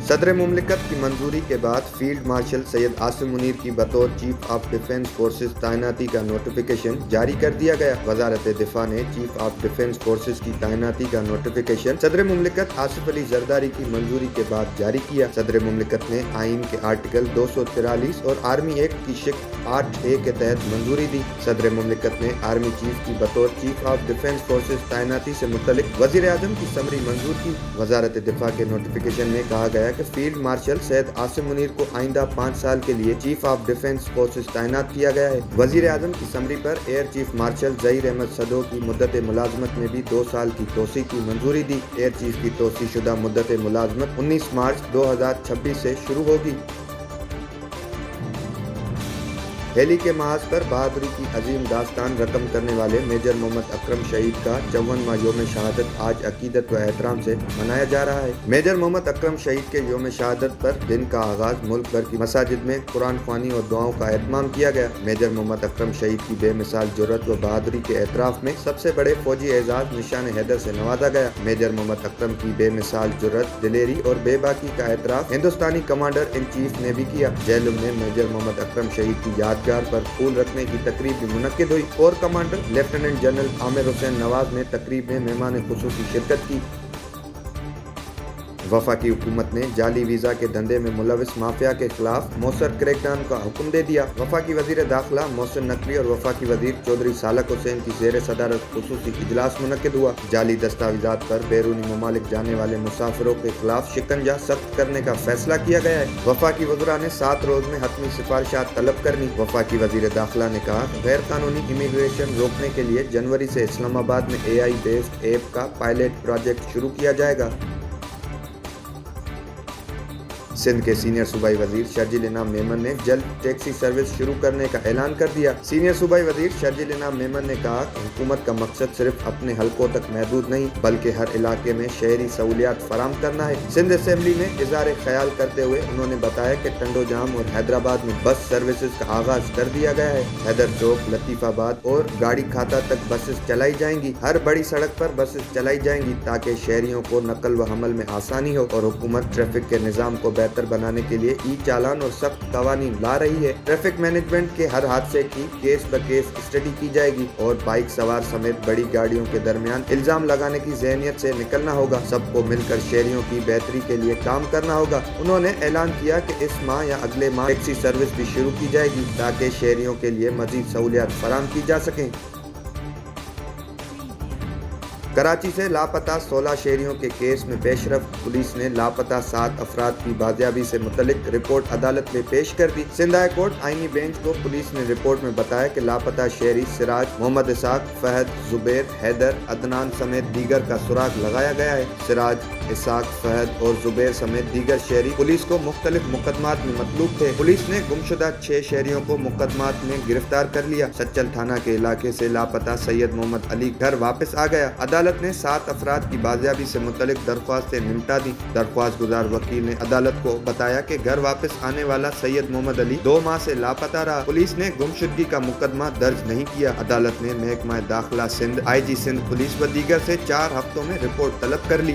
صدر مملکت کی منظوری کے بعد فیلڈ مارشل سید عاصم منیر کی بطور چیف آف ڈیفنس فورسز تعیناتی کا نوٹیفیکیشن جاری کر دیا گیا۔ وزارت دفاع نے چیف آف ڈیفنس فورسز کی تعیناتی کا نوٹیفیکیشن صدر مملکت آصف علی زرداری کی منظوری کے بعد جاری کیا۔ صدر مملکت نے آئین کے آرٹیکل 243 اور آرمی ایکٹ کی شق 8A کے تحت منظوری دی۔ صدر مملکت نے آرمی چیف کی بطور چیف آف ڈیفنس فورسز تعیناتی سے متعلق وزیر اعظم کی سمری منظور کی۔ وزارت دفاع کے نوٹیفیکیشن میں کہا گیا کہ فیلڈ مارشل سید عاصم منیر کو آئندہ 5 سال کے لیے چیف آف ڈیفنس فورسز تعینات کیا گیا ہے۔ وزیر اعظم کی سمری پر air chief marshal Zaheer Ahmed صدو کی مدت ملازمت میں بھی 2 سال کی توسیع کی منظوری دی۔ ایئر چیف کی توسیع شدہ مدت ملازمت 19 مارچ 2026 سے شروع ہوگی۔ ہیلی کے محاذ پر بہادری کی عظیم داستان رقم کرنے والے میجر محمد اکرم شہید کا 54واں یوم شہادت آج عقیدت و احترام سے منایا جا رہا ہے۔ میجر محمد اکرم شہید کے یوم شہادت پر دن کا آغاز ملک بھر کی مساجد میں قرآن خوانی اور دعاؤں کا اہتمام کیا گیا۔ میجر محمد اکرم شہید کی بے مثال جرأت و بہادری کے اعتراف میں سب سے بڑے فوجی اعزاز نشان حیدر سے نوازا گیا۔ میجر محمد اکرم کی بے مثال جرأت، دلیری اور بے باکی کا اعتراف ہندوستانی کمانڈر ان چیف نے بھی کیا۔ جیلم میں میجر محمد اکرم شہید کی یادگار پر پھول رکھنے کی تقریب بھی منعقد ہوئی اور کمانڈر لیفٹیننٹ جنرل عامر حسین نواز نے تقریب میں مہمان خصوصی شرکت کی۔ وفاقی حکومت نے جعلی ویزا کے دھندے میں ملوث مافیا کے خلاف مؤثر کریک ڈاؤن کا حکم دے دیا۔ وفاقی وزیر داخلہ محسن نقوی اور وفاقی وزیر چودھری سالک حسین کی زیر صدارت خصوصی اجلاس منعقد ہوا۔ جعلی دستاویزات پر بیرونی ممالک جانے والے مسافروں کے خلاف شکنجہ سخت کرنے کا فیصلہ کیا گیا ہے۔ وفاقی وزراء نے 7 روز میں حتمی سفارشات طلب کرنی۔ وفاقی وزیر داخلہ نے کہا غیر قانونی امیگریشن روکنے کے لیے جنوری سے اسلام آباد میں AI بیسڈ ایپ کا پائلٹ پروجیکٹ شروع کیا جائے گا۔ سندھ کے سینئر صوبائی وزیر شرجیل انعام میمن نے جلد ٹیکسی سروس شروع کرنے کا اعلان کر دیا۔ سینئر صوبائی وزیر شرجیل انعام میمن نے کہا کہ حکومت کا مقصد صرف اپنے حلقوں تک محدود نہیں بلکہ ہر علاقے میں شہری سہولیات فراہم کرنا ہے۔ سندھ اسمبلی میں اظہار خیال کرتے ہوئے انہوں نے بتایا کہ ٹنڈو جام اور حیدرآباد میں بس سروسز کا آغاز کر دیا گیا ہے۔ حیدر چوک، لطیف آباد اور گاڑی کھاتا تک بسیں چلائی جائیں گی۔ ہر بڑی سڑک پر بسیں چلائی جائیں گی تاکہ شہریوں کو نقل و حمل میں آسانی ہو، اور حکومت ٹریفک کے نظام کو بہتر بنانے کے لیے چالان اور سخت قوانین لا رہی ہے۔ ٹریفک مینجمنٹ کے ہر حادثے کی کیس بہ کیس اسٹڈی کی جائے گی اور بائک سوار سمیت بڑی گاڑیوں کے درمیان الزام لگانے کی ذہنیت سے نکلنا ہوگا۔ سب کو مل کر شہریوں کی بہتری کے لیے کام کرنا ہوگا۔ انہوں نے اعلان کیا کہ اس ماہ یا اگلے ماہ ٹیکسی سروس بھی شروع کی جائے گی تاکہ شہریوں کے لیے مزید سہولیات فراہم کی جا سکیں۔ کراچی سے لاپتہ 16 شہریوں کے کیس میں پیش رفت۔ پولیس نے لاپتہ 7 افراد کی بازیابی سے متعلق رپورٹ عدالت میں پیش کر دی۔ سندھ ہائی کورٹ آئینی بینچ کو پولیس نے رپورٹ میں بتایا کہ لاپتہ شہری سراج، محمد اسحاق، فہد، زبیر، حیدر، عدنان سمیت دیگر کا سراغ لگایا گیا ہے۔ سراج، اسحاق، فہد اور زبیر سمیت دیگر شہری پولیس کو مختلف مقدمات میں مطلوب تھے۔ پولیس نے گمشدہ 6 شہریوں کو مقدمات میں گرفتار کر لیا۔ سچل تھانہ کے علاقے سے لاپتہ سید محمد علی گھر واپس آ گیا۔ عدالت نے 7 افراد کی بازیابی سے متعلق درخواستیں نمٹا دی۔ درخواست گزار وکیل نے عدالت کو بتایا کہ گھر واپس آنے والا سید محمد علی 2 ماہ سے لاپتہ رہا۔ پولیس نے گمشدگی کا مقدمہ درج نہیں کیا۔ عدالت نے محکمہ داخلہ سندھ، IG سندھ پولیس و دیگر سے 4 ہفتوں میں رپورٹ طلب کر لی۔